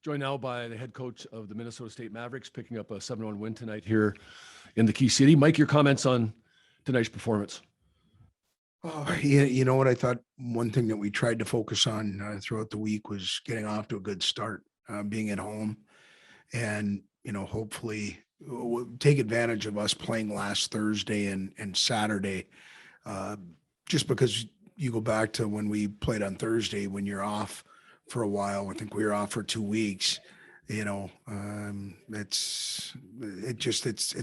Joined now by the head coach of the Minnesota State Mavericks, picking up a 7-1 win tonight here in the Key City. Mike, your comments on tonight's performance? Oh, yeah, you know what? I thought one thing that we tried to focus on throughout the week was getting off to a good start, being at home, and hopefully take advantage of us playing last Thursday and Saturday. Uh, just because you go back to when we played on Thursday, when you're off for a while. I think we were off for 2 weeks. It's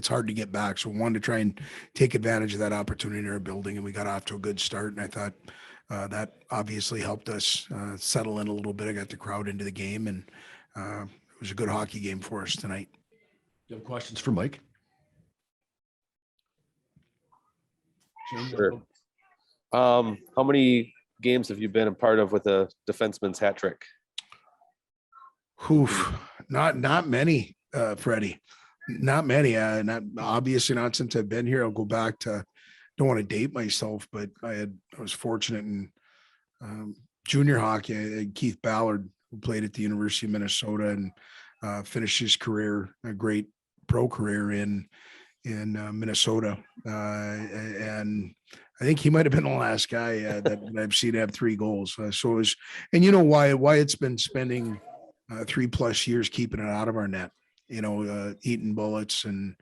hard to get back. So we wanted to try and take advantage of that opportunity in our building, and we got off to a good start. And I thought that obviously helped us settle in a little bit. I got the crowd into the game, and it was a good hockey game for us tonight. Do you have questions for Mike? Sure. How many games have you been a part of with a defenseman's hat trick? Oof, not many, Freddie. Not many. Not obviously not since I've been here. I'll go back to. Don't want to date myself, but I was fortunate in junior hockey. I had Keith Ballard, who played at the University of Minnesota and finished his career, a great pro career in Minnesota, and I think he might have been the last guy that I've seen have 3 goals. So it was, and you know why it's been spending 3+ years keeping it out of our net, eating bullets and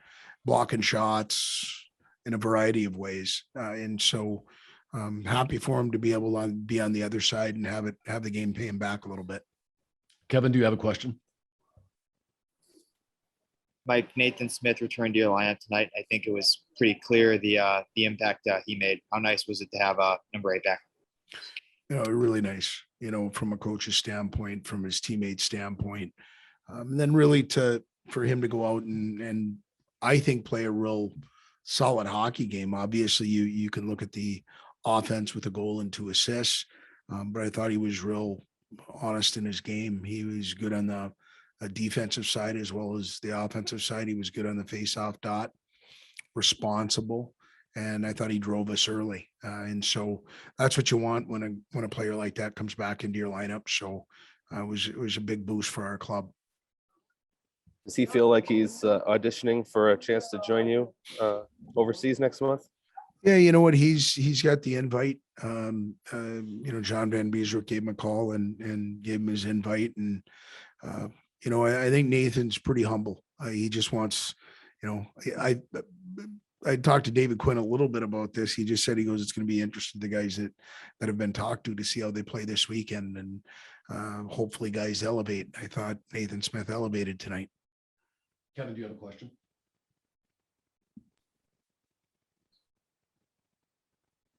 blocking shots in a variety of ways. And so I'm happy for him to be able to be on the other side and have the game pay him back a little bit. Kevin, do you have a question? Mike, Nathan Smith returned to your lineup tonight. I think it was pretty clear the impact he made. How nice was it to have number 8 back? Really nice, from a coach's standpoint, from his teammates' standpoint. And then really for him to go out and I think play a real solid hockey game. Obviously, you can look at the offense with a goal and 2 assists, but I thought he was real honest in his game. He was good on the defensive side as well as the offensive side. He was good on the face-off dot, responsible, and I thought he drove us early. And so that's what you want when a player like that comes back into your lineup. So it was a big boost for our club. Does he feel like he's auditioning for a chance to join you overseas next month? Yeah, you know what? He's got the invite. John Van Beesbroek gave him a call and gave him his invite, and I think Nathan's pretty humble. He just wants, I talked to David Quinn a little bit about this. He just said, he goes, it's going to be interesting, the guys that have been talked to see how they play this weekend, and hopefully guys elevate. I thought Nathan Smith elevated tonight. Kevin, do you have a question?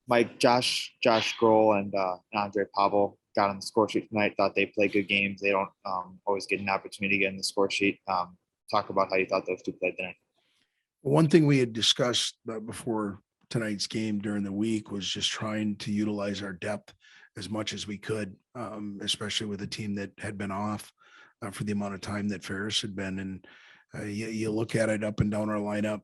Mike, Josh Grohl and Andre Pavel got on the score sheet tonight. Thought they played good games. They don't always get an opportunity to get in the score sheet. Talk about how you thought those 2 played tonight. One thing we had discussed before tonight's game during the week was just trying to utilize our depth as much as we could, especially with a team that had been off for the amount of time that Ferris had been. And you look at it up and down our lineup,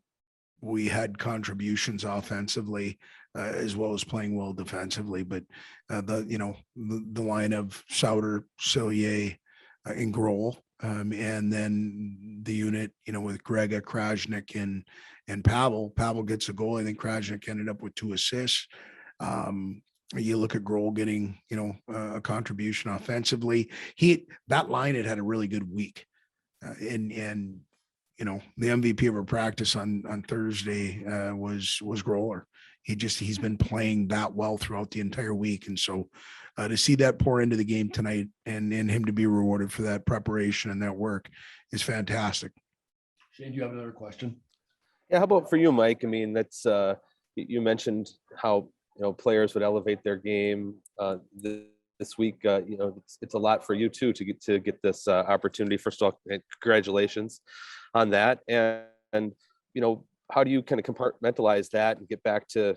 we had contributions offensively as well as playing well defensively. But the line of Sauter, Cillier, and Grohl, and then the unit, with Grega, Krajnik, and Pavel. Pavel gets a goal. I think Krajnik ended up with 2 assists. You look at Grohl getting, a contribution offensively. That line had a really good week, and the MVP of our practice on Thursday was Grohler. He's been playing that well throughout the entire week, and so to see that pour into the game tonight and him to be rewarded for that preparation and that work is fantastic. Shane, do you have another question? Yeah, how about for you, Mike? I mean, that's you mentioned how players would elevate their game this week. It's a lot for you too to get this opportunity. First of all, congratulations on that, and how do you kind of compartmentalize that and get back to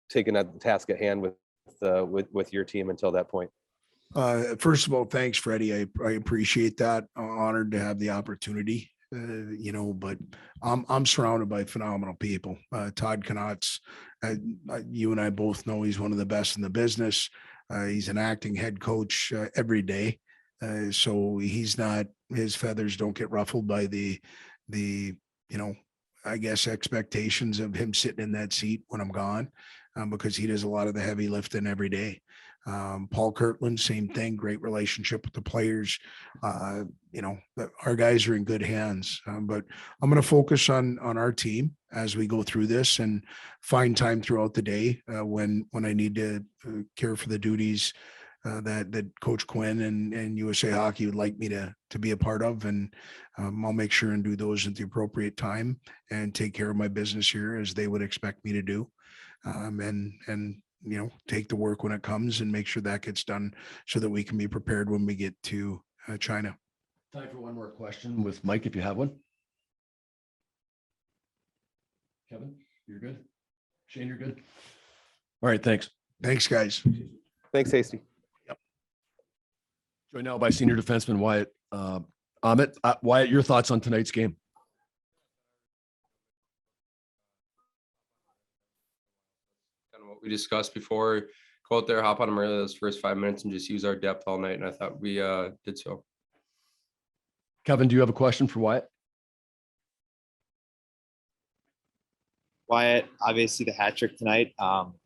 taking that task at hand with your team until that point? First of all, thanks, Freddie. I appreciate that. Honored to have the opportunity. But I'm surrounded by phenomenal people. Todd Knotts, you and I both know he's one of the best in the business. He's an acting head coach every day. So he's not, his feathers don't get ruffled by the, I guess, expectations of him sitting in that seat when I'm gone, because he does a lot of the heavy lifting every day. Paul Kirtland, same thing, great relationship with the players. Our guys are in good hands, but I'm going to focus on our team as we go through this and find time throughout the day when I need to care for the duties that Coach Quinn and USA Hockey would like me to be a part of. And I'll make sure and do those at the appropriate time and take care of my business here as they would expect me to do. And take the work when it comes and make sure that gets done so that we can be prepared when we get to China. Time for one more question with Mike, if you have one. Kevin, you're good. Shane, you're good. All right, thanks. Thanks, guys. Thanks, Hasty. Joined now by senior defenseman Wyatt Aamodt. Wyatt, your thoughts on tonight's game? Kind of what we discussed before. Go out there, hop on them early those first 5 minutes, and just use our depth all night. And I thought we did so. Kevin, do you have a question for Wyatt? Wyatt, obviously the hat trick tonight,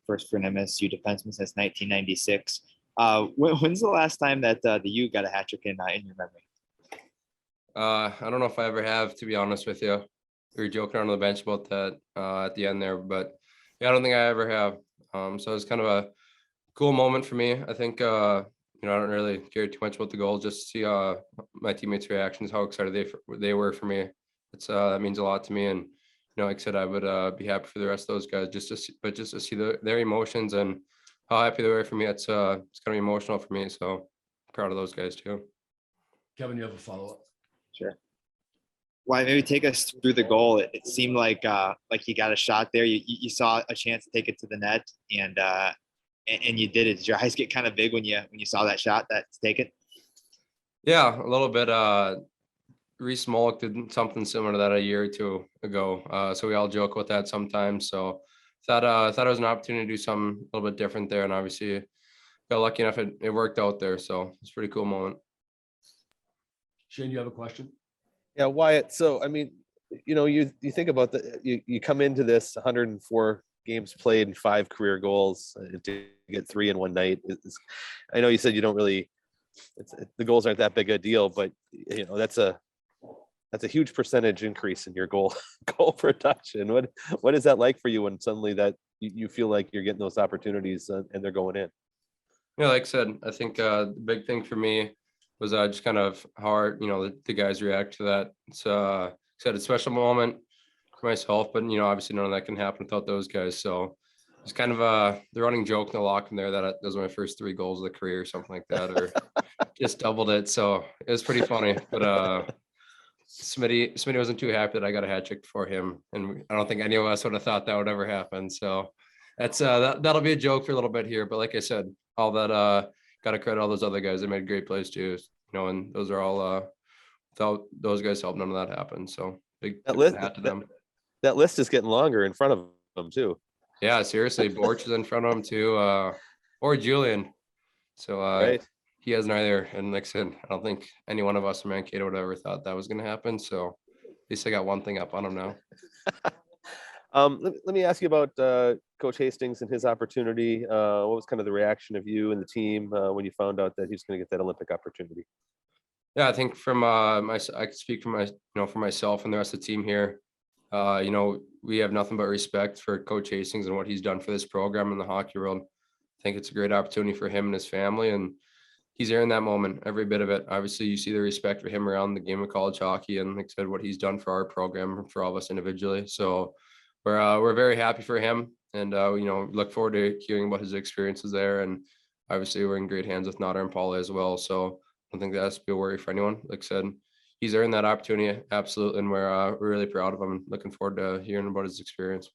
first for an MSU defenseman since 1996. When's the last time that the U got a hat trick in your memory? I don't know if I ever have, to be honest with you. We were joking on the bench about that at the end there, but yeah, I don't think I ever have. So it was kind of a cool moment for me. I think I don't really care too much about the goal, just to see my teammates' reactions, how excited they were for me. It's that means a lot to me, and like I said, I would be happy for the rest of those guys just to see their emotions and how happy they were for me. It's kind of emotional for me, so proud of those guys too. Kevin, you have a follow-up? Sure. Wyatt, maybe take us through the goal. It seemed like you got a shot there. You saw a chance to take it to the net, and you did it. Did your eyes get kind of big when you saw that shot to take it? Yeah, a little bit. Reese Mullock did something similar to that a year or two ago. So we all joke about that sometimes. So thought it was an opportunity to do something a little bit different there, and obviously got lucky enough it worked out there. So it's a pretty cool moment. Shane, you have a question? Yeah, Wyatt. So, I mean, you think about you come into this 104 games played and 5 career goals to get 3 in one night. I know you said you don't really, the goals aren't that big a deal, but that's a huge percentage increase in your goal production. What is that like for you when suddenly that you feel like you're getting those opportunities and they're going in? Yeah, like I said, I think the big thing for me was just kind of how the guys react to that. It's said a special moment for myself, but obviously none of that can happen without those guys. So it's kind of the running joke in the locker room there that those were my first 3 goals of the career or something like that, or just doubled it. So it was pretty funny. But Smitty wasn't too happy that I got a hat trick for him, and I don't think any of us would have thought that would ever happen. So that's that'll be a joke for a little bit here. But like I said, all that got to credit all those other guys. They made great plays too, and those are all without those guys help, none of that happened. So big hat to them. That list is getting longer in front of them too. Yeah, seriously, Borch is in front of him too, or Julian. So Right. He has neither. And like I said, I don't think any one of us from Mankato would ever thought that was going to happen. So at least I got one thing up on him now. Let me ask you about Coach Hastings and his opportunity. What was kind of the reaction of you and the team when you found out that he was going to get that Olympic opportunity? Yeah, I think from I could speak for for myself and the rest of the team here. We have nothing but respect for Coach Hastings and what he's done for this program in the hockey world. I think it's a great opportunity for him and his family, and he's there in that moment, every bit of it. Obviously, you see the respect for him around the game of college hockey, and like I said, what he's done for our program and for all of us individually. So we're very happy for him, and look forward to hearing about his experiences there. And obviously, we're in great hands with Nodar and Paula as well. So I don't think that has to be a worry for anyone. Like I said, he's earned that opportunity, absolutely, and we're really proud of him and looking forward to hearing about his experience.